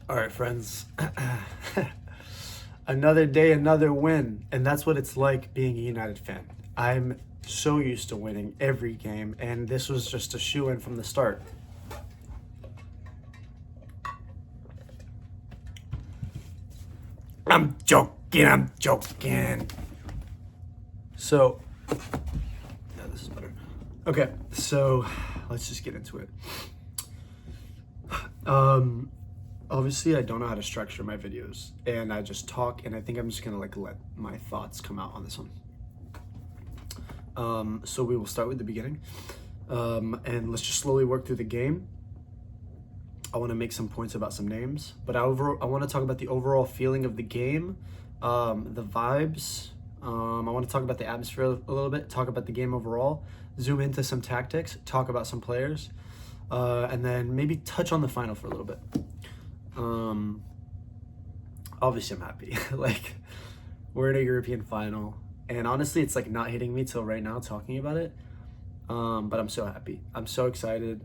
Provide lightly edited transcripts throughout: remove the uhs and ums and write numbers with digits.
All right, friends. Another day, another win. And that's what it's like being a United fan. I'm so used to winning every game, and this was just a shoe-in from the start. I'm joking. So, no, this is better. Okay, so let's just get into it. Obviously I don't know how to structure my videos, and I just talk, and I think I'm just gonna let my thoughts come out on this one. So we will start with the beginning, and let's just slowly work through the game. I want to make some points about some names, but I want to talk about the overall feeling of the game, the vibes. I want to talk about the atmosphere a little bit, talk about the game overall, zoom into some tactics, talk about some players, and then maybe touch on the final for a little bit. Obviously I'm happy. Like, we're in a European final, and honestly it's like not hitting me till right now talking about it. But I'm so happy. I'm so excited.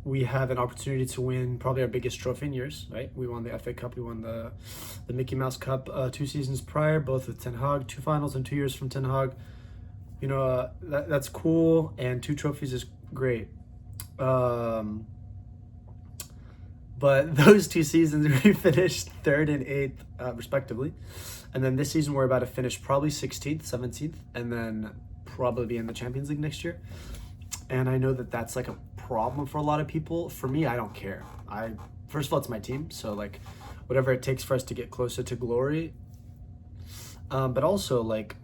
We have an opportunity to win probably our biggest trophy in years, right? We won the FA Cup, we won the Mickey Mouse Cup 2 seasons prior, both with Ten Hag, 2 finals in 2 years from Ten Hag. You know, that's cool, and 2 trophies is great. But those 2 seasons we finished 3rd and 8th, respectively. And then this season we're about to finish probably 16th, 17th, and then probably be in the Champions League next year. And I know that that's like a problem for a lot of people. For me, I don't care. First of all, it's my team, so like whatever it takes for us to get closer to glory. But also, like,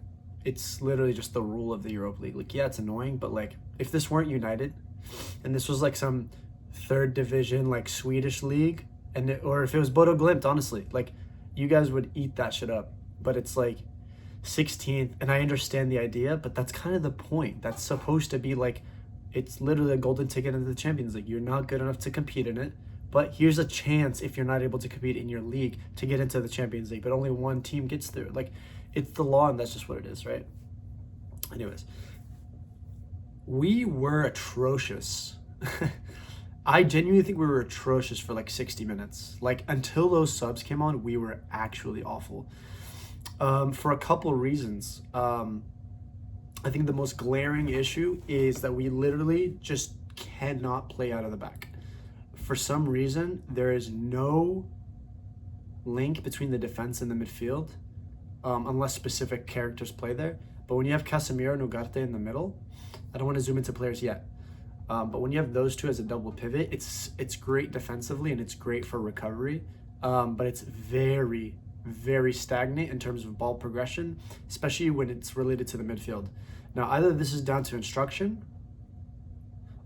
it's literally just the rule of the Europa League. Like, yeah, it's annoying, but like if this weren't United and this was like some 3rd division like Swedish league, or if it was Bodo Glimt, honestly, like, you guys would eat that shit up. But it's like 16th, and I understand the idea, but that's kind of the point. That's supposed to be like, it's literally a golden ticket into the Champions League. You're not good enough to compete in it, but here's a chance, if you're not able to compete in your league, to get into the Champions League, but only one team gets through. Like, it's the law, and that's just what it is, right? Anyways, we were atrocious. I genuinely think we were atrocious for like 60 minutes. Like, until those subs came on, we were actually awful. For a couple reasons. I think the most glaring issue is that we literally just cannot play out of the back. For some reason, there is no link between the defense and the midfield, unless specific characters play there. But when you have Casemiro and Ugarte in the middle, I don't want to zoom into players yet. But when you have those two as a double pivot, it's great defensively and it's great for recovery. But it's very, very stagnant in terms of ball progression, especially when it's related to the midfield. Now, either this is down to instruction,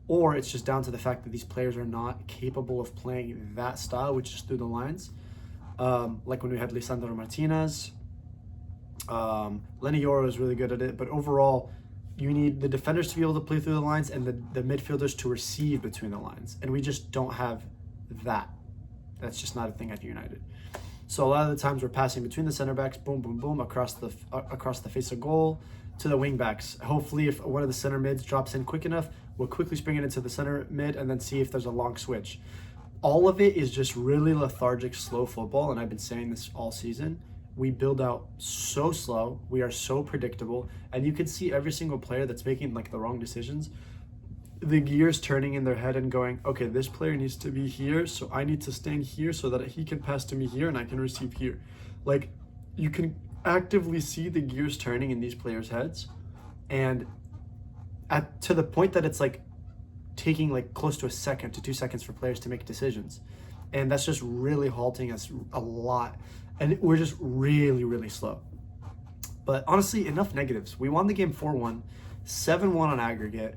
or it's just down to the fact that these players are not capable of playing that style, which is through the lines. Like when we had Lisandro Martinez, Lenny Yoro is really good at it, but overall, you need the defenders to be able to play through the lines and the midfielders to receive between the lines, and we just don't have that. That's just not a thing at United. So a lot of the times we're passing between the center backs, boom, boom, boom, across the face of goal to the wing backs. Hopefully, if one of the center mids drops in quick enough, we'll quickly spring it into the center mid and then see if there's a long switch. All of it is just really lethargic, slow football, and I've been saying this all season. We build out so slow, we are so predictable, and you can see every single player that's making like the wrong decisions, the gears turning in their head and going, okay, this player needs to be here, so I need to stand here so that he can pass to me here and I can receive here. Like, you can actively see the gears turning in these players' heads, and to the point that it's like taking like close to a second to 2 seconds for players to make decisions. And that's just really halting us a lot. And we're just really, really slow. But honestly, enough negatives. We won the game 4-1, 7-1 on aggregate.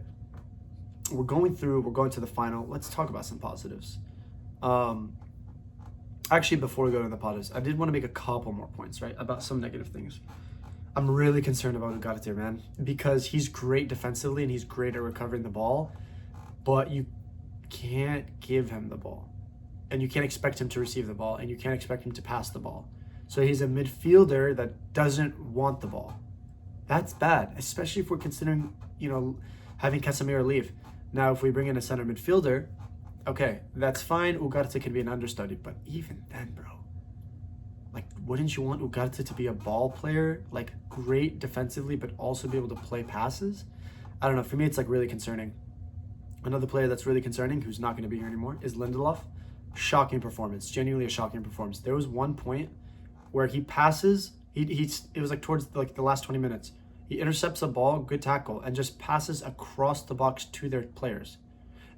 We're going to the final. Let's talk about some positives. Actually, before we go to the positives, I did want to make a couple more points, right, about some negative things. I'm really concerned about Ugarte, man, because he's great defensively and he's great at recovering the ball, but you can't give him the ball, and you can't expect him to receive the ball, and you can't expect him to pass the ball. So he's a midfielder that doesn't want the ball. That's bad, especially if we're considering, having Casemiro leave. Now, if we bring in a center midfielder, okay, that's fine. Ugarte can be an understudy, but even then, bro, like, wouldn't you want Ugarte to be a ball player, like great defensively, but also be able to play passes? I don't know. For me, it's like really concerning. Another player that's really concerning, who's not going to be here anymore, is Lindelof. Shocking performance, genuinely a shocking performance. There was one point where he passes. It was like towards like the last 20 minutes. He intercepts a ball, good tackle, and just passes across the box to their players.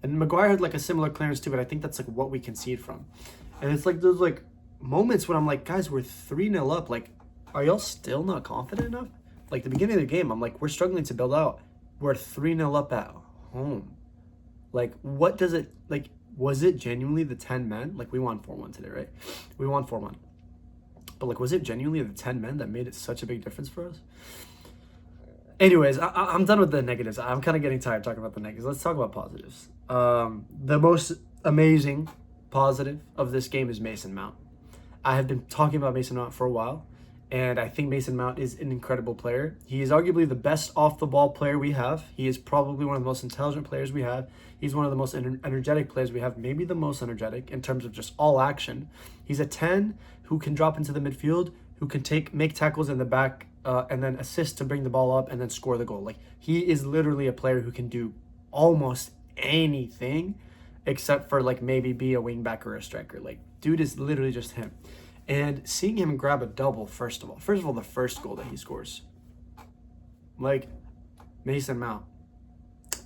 And Maguire had like a similar clearance too, but I think that's like what we concede from. And it's like those like moments when I'm like, guys, we're 3-0 up. Like, are y'all still not confident enough? Like the beginning of the game, I'm like, we're struggling to build out. We're 3-0 up at home. Like, what does it like? Was it genuinely the 10 men? Like, we won 4-1 today, right? We won 4-1. But like, was it genuinely the 10 men that made it such a big difference for us? Anyways, I'm done with the negatives. I'm kind of getting tired talking about the negatives. Let's talk about positives. The most amazing positive of this game is Mason Mount. I have been talking about Mason Mount for a while, and I think Mason Mount is an incredible player. He is arguably the best off-the-ball player we have. He is probably one of the most intelligent players we have. He's one of the most energetic players we have, maybe the most energetic in terms of just all action. He's a 10 who can drop into the midfield, who can make tackles in the back, and then assist to bring the ball up and then score the goal. Like, he is literally a player who can do almost anything except for like maybe be a wing back or a striker. Like, dude is literally just him. And seeing him grab a double, first of all, the first goal that he scores, like, Mason Mount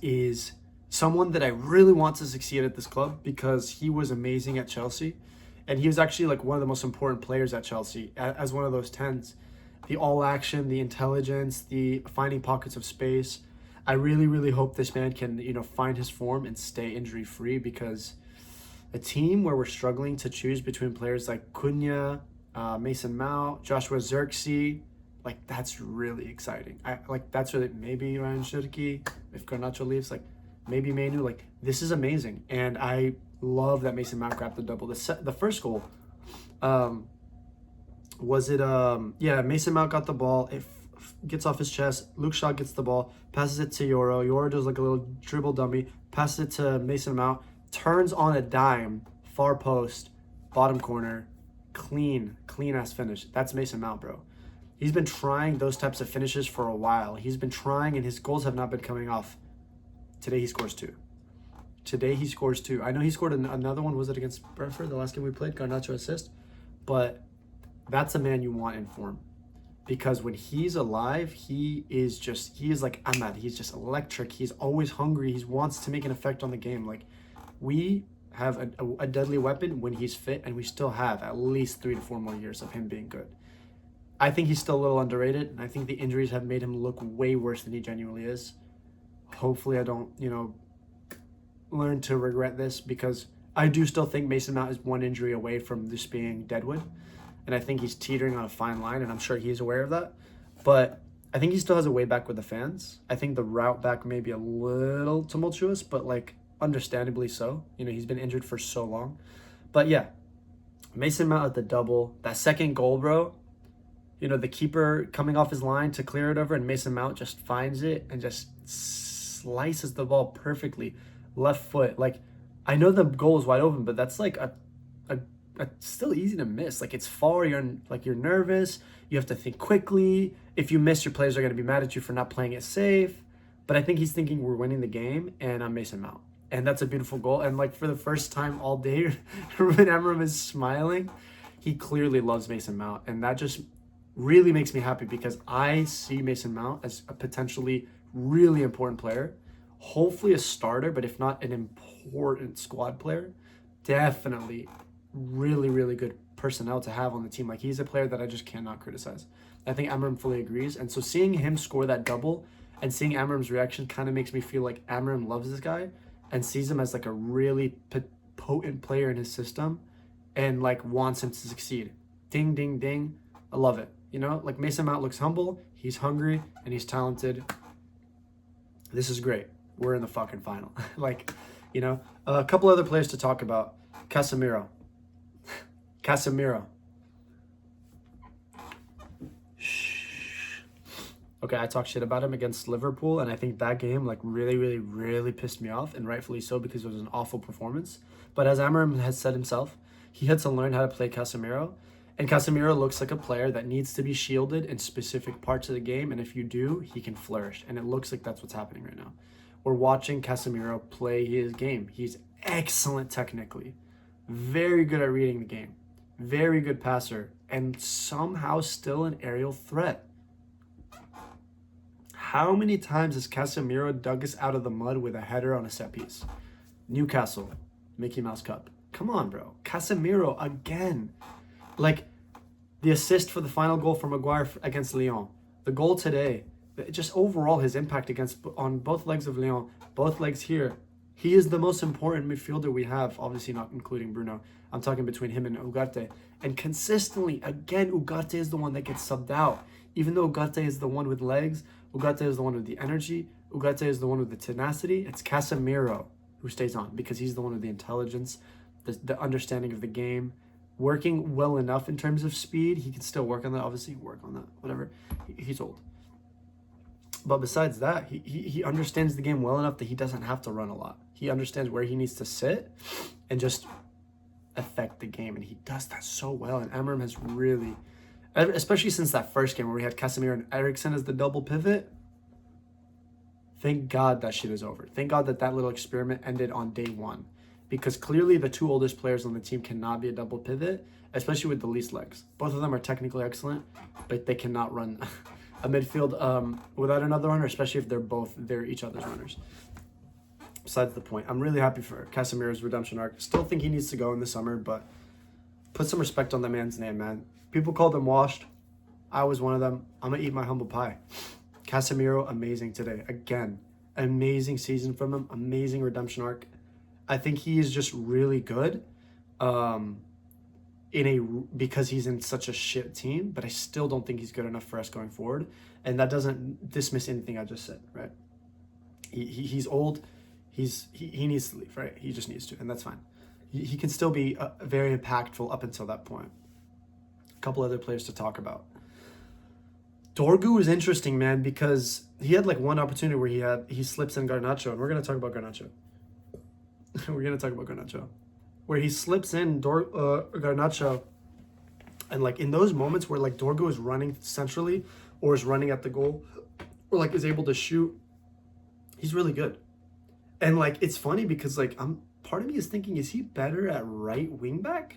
is someone that I really want to succeed at this club because he was amazing at Chelsea. And he was actually like one of the most important players at Chelsea as one of those 10s. The all action, the intelligence, the finding pockets of space. I really, really hope this man can, find his form and stay injury free, because a team where we're struggling to choose between players like Cunha, Mason Mount, Joshua Zirkzee, like, that's really exciting. That's really, maybe Ryan Shirky, if Garnacho leaves, like maybe Manu, like, this is amazing. And I love that Mason Mount grabbed the double. The first goal, Mason Mount got the ball. It gets off his chest. Luke Shaw gets the ball, passes it to Yoro. Yoro does like a little dribble dummy, passes it to Mason Mount, turns on a dime, far post, bottom corner, clean ass finish. That's Mason Mount, bro. He's been trying those types of finishes for a while. He's been trying, and his goals have not been coming off. Today he scores two. I know he scored another one. Was it against Brentford, the last game we played? Garnacho assist. But that's a man you want in form, because when he's alive, he is like Ahmad. He's just electric. He's always hungry. He wants to make an effect on the game. Like, we have a deadly weapon when he's fit, and we still have at least 3 to 4 more years of him being good. I think he's still a little underrated, and I think the injuries have made him look way worse than he genuinely is. Hopefully I don't, learn to regret this, because I do still think Mason Mount is one injury away from just being deadwood. And I think he's teetering on a fine line, and I'm sure he's aware of that. But I think he still has a way back with the fans. I think the route back may be a little tumultuous, but like understandably so. He's been injured for so long. But yeah, Mason Mount at the double. That second goal, bro. The keeper coming off his line to clear it over, and Mason Mount just finds it and just slices the ball perfectly. Left foot. Like, I know the goal is wide open, but that's like a still easy to miss. Like, it's far, you're nervous, you have to think quickly. If you miss, your players are going to be mad at you for not playing it safe. But I think he's thinking we're winning the game, and I'm Mason Mount. And that's a beautiful goal. And like, for the first time all day, Ruben Amorim is smiling. He clearly loves Mason Mount, and that just really makes me happy, because I see Mason Mount as a potentially really important player. Hopefully a starter, but if not, an important squad player. Definitely really, really good personnel to have on the team. Like, he's a player that I just cannot criticize. I think Amorim fully agrees. And so seeing him score that double and seeing Amorim's reaction kind of makes me feel like Amorim loves this guy and sees him as like a really potent player in his system, and like wants him to succeed. Ding, ding, ding. I love it. Like, Mason Mount looks humble, he's hungry, and he's talented. This is great. We're in the fucking final. A couple other players to talk about. Casemiro. Okay, I talked shit about him against Liverpool, and I think that game like really, really, really pissed me off, and rightfully so because it was an awful performance. But as Amarim has said himself, he had to learn how to play Casemiro, and Casemiro looks like a player that needs to be shielded in specific parts of the game, and if you do, he can flourish, and it looks like that's what's happening right now. We're watching Casemiro play his game. He's excellent technically, very good at reading the game, very good passer, and somehow still an aerial threat. How many times has Casemiro dug us out of the mud with a header on a set piece? Newcastle, Mickey Mouse Cup. Come on, bro. Casemiro again. Like the assist for the final goal for Maguire against Lyon. The goal today. Just overall his impact on both legs of Lyon, both legs here. He is the most important midfielder we have, obviously not including Bruno. I'm talking between him and Ugarte. And consistently, again, Ugarte is the one that gets subbed out. Even though Ugarte is the one with legs, Ugarte is the one with the energy, Ugarte is the one with the tenacity, it's Casemiro who stays on because he's the one with the intelligence, the understanding of the game, working well enough in terms of speed. He can still work on that, obviously, work on that, whatever. He's old. But besides that, he understands the game well enough that he doesn't have to run a lot. He understands where he needs to sit and just affect the game, and he does that so well. And Amarim has really, especially since that first game where we had Casemiro and Eriksen as the double pivot, thank God that shit is over. Thank God that little experiment ended on day one, because clearly the two oldest players on the team cannot be a double pivot, especially with the least legs. Both of them are technically excellent, but they cannot run a midfield without another runner, especially if they're each other's runners. Besides the point, I'm really happy for Casemiro's redemption arc. Still think he needs to go in the summer, but put some respect on the man's name, man. People called him washed. I was one of them. I'm going to eat my humble pie. Casemiro, amazing today. Again, amazing season from him. Amazing redemption arc. I think he is just really good because he's in such a shit team, but I still don't think he's good enough for us going forward. And that doesn't dismiss anything I just said, right? He's old. He needs to leave, right? He just needs to, and that's fine. He can still be very impactful up until that point. A couple other players to talk about. Dorgu is interesting, man, because he had like one opportunity where he slips in Garnacho, and we're gonna talk about Garnacho. Where he slips in Garnacho, and like in those moments where like Dorgu is running centrally or is running at the goal or like is able to shoot, he's really good. And like it's funny because like part of me is thinking, is he better at right wing back?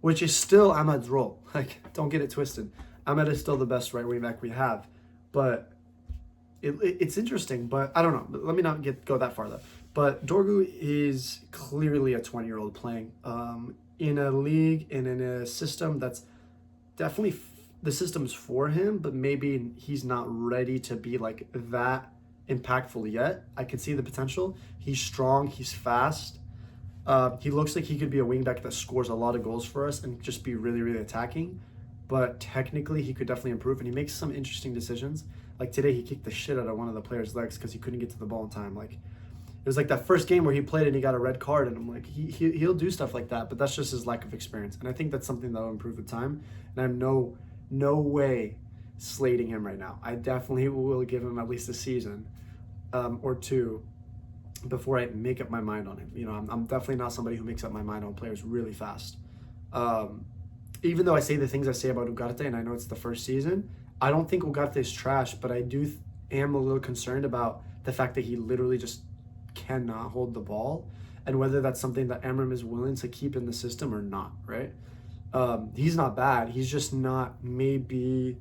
Which is still Ahmad's role. Like, don't get it twisted. Ahmad is still the best right wing back we have. But it's interesting, but I don't know. Let me not go that far though. But Dorgu is clearly a 20-year-old playing in a league and in a system that's definitely the system's for him, but maybe he's not ready to be like that impactful yet. I can see the potential. He's strong. He's fast. He looks like he could be a wingback that scores a lot of goals for us and just be really, really attacking. But technically, he could definitely improve, and he makes some interesting decisions. Like today, he kicked the shit out of one of the players' legs because he couldn't get to the ball in time. Like it was like that first game where he played and he got a red card, and I'm like, he'll do stuff like that, but that's just his lack of experience. And I think that's something that'll improve with time. And I'm no way slating him right now. I definitely will give him at least a season or two before I make up my mind on him. You know, I'm definitely not somebody who makes up my mind on players really fast. Even though I say the things I say about Ugarte, and I know it's the first season, I don't think Ugarte is trash, but I am a little concerned about the fact that he literally just cannot hold the ball, and whether that's something that Amarim is willing to keep in the system or not, right? He's not bad. He's just not maybe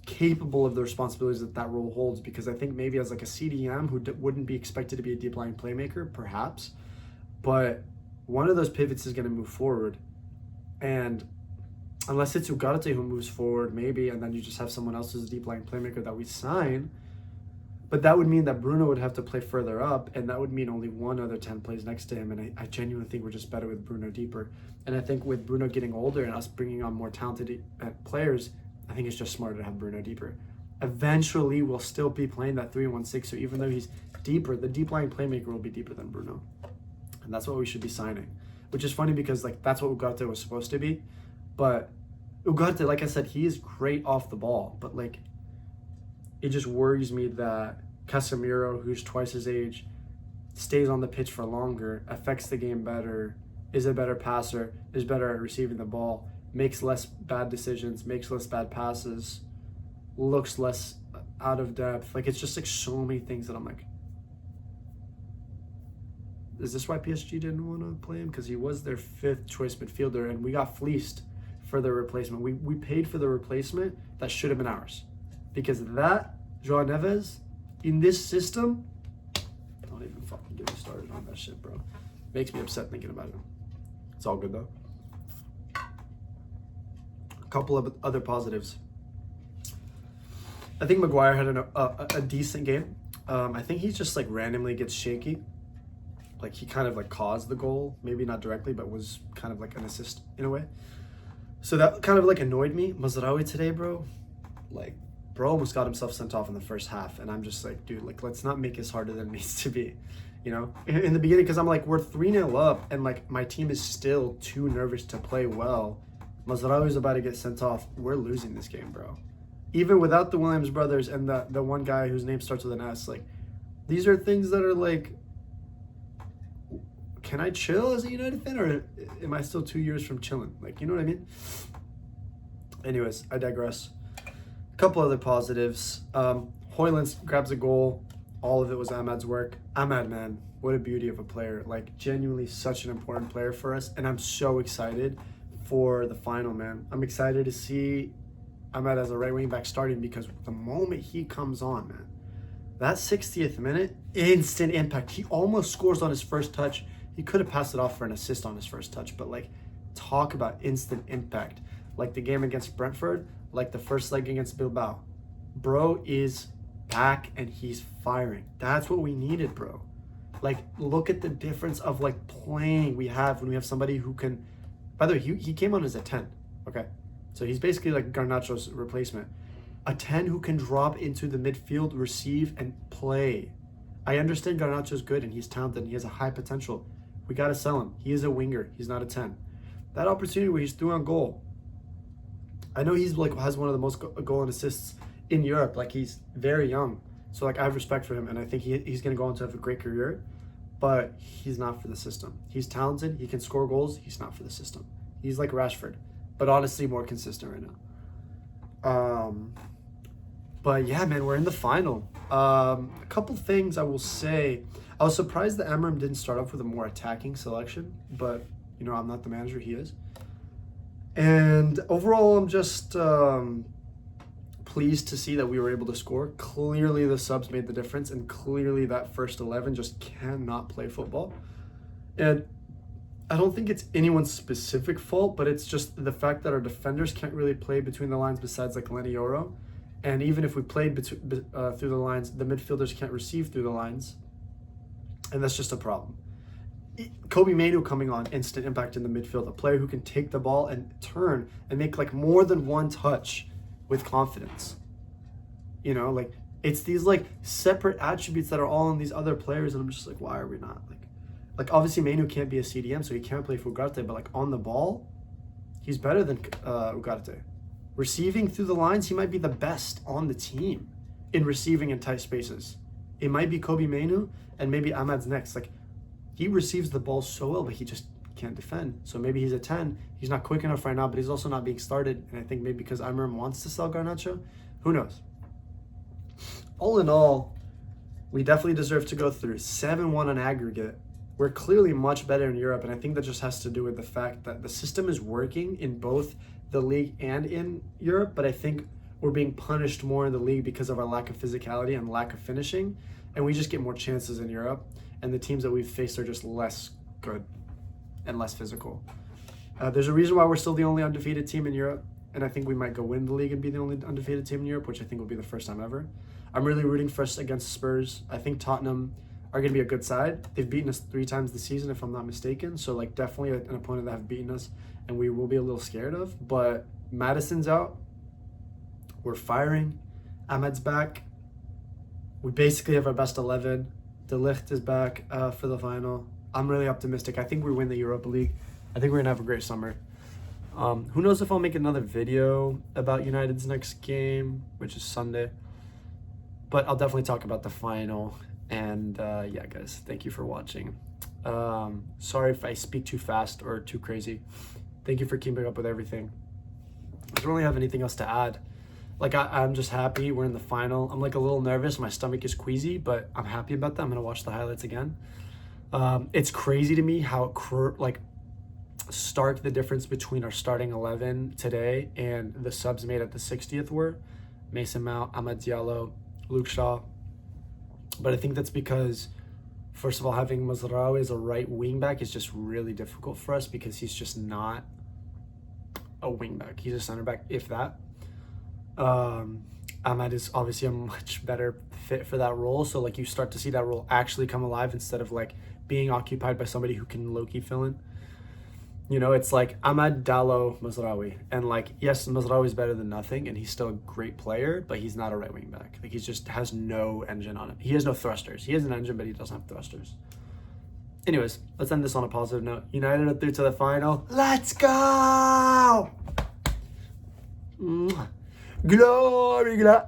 capable of the responsibilities that role holds, because I think maybe as like a CDM who wouldn't be expected to be a deep line playmaker, perhaps, but one of those pivots is going to move forward, and unless it's Ugarte who moves forward, maybe, and then you just have someone else who's a deep line playmaker that we sign, but that would mean that Bruno would have to play further up, and that would mean only one other 10 plays next to him, and I genuinely think we're just better with Bruno deeper. And I think with Bruno getting older and us bringing on more talented players, I think it's just smarter to have Bruno deeper. Eventually, we'll still be playing that 3-1-6, so even though he's deeper, the deep line playmaker will be deeper than Bruno. And that's what we should be signing. Which is funny because like that's what Ugarte was supposed to be. But Ugarte, like I said, he is great off the ball. But like it just worries me that Casemiro, who's twice his age, stays on the pitch for longer, affects the game better, is a better passer, is better at receiving the ball, makes less bad decisions, makes less bad passes, looks less out of depth. Like, it's just like so many things that I'm like, is this why PSG didn't want to play him? Because he was their 5th choice midfielder, and we got fleeced for the replacement. We paid for the replacement that should have been ours. Because that, João Neves, in this system, don't even fucking get me started on that shit, bro. Makes me upset thinking about it. It's all good, though. A couple of other positives. I think Maguire had a decent game. I think he just like randomly gets shaky. Like, he kind of like caused the goal, maybe not directly, but was kind of like an assist in a way. So that kind of like annoyed me. Mazraoui today, bro, like, bro almost got himself sent off in the first half, and I'm just like, dude, like, let's not make this harder than it needs to be, you know? In the beginning, because I'm like, we're 3-0 up, and like my team is still too nervous to play well. Mazraoui's about to get sent off. We're losing this game, bro. Even without the Williams brothers and the one guy whose name starts with an S, like, these are things that are like, can I chill as a United fan, or am I still 2 years from chilling? Like, you know what I mean? Anyways, I digress. A couple other positives. Højlund grabs a goal. All of it was Ahmad's work. Ahmad, man, what a beauty of a player. Like, genuinely such an important player for us, and I'm so excited for the final, man. I'm excited to see Ahmad as a right wing back starting, because the moment he comes on, man, that 60th minute, instant impact. He almost scores on his first touch. He could have passed it off for an assist on his first touch, but like, talk about instant impact. Like the game against Brentford, like the first leg against Bilbao. Bro is back and he's firing. That's what we needed, bro. Like, look at the difference of like playing we have when we have somebody who can, by the way, he came on as a 10, okay? So he's basically like Garnacho's replacement. A 10 who can drop into the midfield, receive, and play. I understand Garnacho's good and he's talented and he has a high potential. We got to sell him. He is a winger. He's not a 10. That opportunity where he's through on goal. I know he's like has one of the most goal and assists in Europe. Like, he's very young. So like, I have respect for him, and I think he's going to go on to have a great career, but he's not for the system. He's talented. He can score goals. He's not for the system. He's like Rashford, but honestly more consistent right now. But yeah, man, we're in the final. A couple things I will say. I was surprised that Amram didn't start off with a more attacking selection, but you know, I'm not the manager, he is. And overall, I'm just pleased to see that we were able to score. Clearly the subs made the difference, and clearly that first 11 just cannot play football. And I don't think it's anyone's specific fault, but it's just the fact that our defenders can't really play between the lines besides like Lenny Oro. And even if we played through the lines, the midfielders can't receive through the lines. And that's just a problem. Kobe Mainu coming on, instant impact in the midfield. A player who can take the ball and turn and make like more than one touch with confidence. You know, like, it's these like separate attributes that are all in these other players. And I'm just like, why are we not? Like obviously Mainu can't be a CDM, so he can't play for Ugarte. But like on the ball, he's better than Ugarte. Receiving through the lines, he might be the best on the team in receiving in tight spaces. It might be Kobe Mainu, and maybe Ahmad's next. Like, he receives the ball so well, but he just can't defend. So maybe he's a 10. He's not quick enough right now, but he's also not being started. And I think maybe because Amram wants to sell Garnacho. Who knows? All in all, we definitely deserve to go through. 7-1 on aggregate. We're clearly much better in Europe, and I think that just has to do with the fact that the system is working in both the league and in Europe, but I think we're being punished more in the league because of our lack of physicality and lack of finishing, and we just get more chances in Europe, and the teams that we've faced are just less good and less physical. There's a reason why we're still the only undefeated team in Europe, and I think we might go win the league and be the only undefeated team in Europe, which I think will be the first time ever. I'm really rooting for us against Spurs. I think Tottenham are going to be a good side. They've beaten us 3 times this season, if I'm not mistaken, so like definitely an opponent that have beaten us and we will be a little scared of. But Madison's out. We're firing. Ahmed's back. We basically have our best 11. De Ligt is back for the final. I'm really optimistic. I think we win the Europa League. I think we're going to have a great summer. Who knows if I'll make another video about United's next game, which is Sunday. But I'll definitely talk about the final. And yeah, guys, thank you for watching. Sorry if I speak too fast or too crazy. Thank you for keeping up with everything. I don't really have anything else to add. Like, I'm just happy we're in the final. I'm like a little nervous. My stomach is queasy, but I'm happy about that. I'm going to watch the highlights again. It's crazy to me how stark the difference between our starting 11 today and the subs made at the 60th were. Mason Mount, Amad Diallo, Luke Shaw. But I think that's because, first of all, having Mazraoui as a right wing back is just really difficult for us because he's just not a wing back. He's a center back, if that. Ahmad is obviously a much better fit for that role. So like you start to see that role actually come alive instead of like being occupied by somebody who can low-key fill in. You know, it's like Ahmad, Diallo, Mazraoui. And like, yes, Mazraoui is better than nothing and he's still a great player, but he's not a right wing back. Like he just has no engine on him. He has no thrusters. He has an engine, but he doesn't have thrusters. Anyways, let's end this on a positive note. United are through to the final. Let's go! Glory, glory.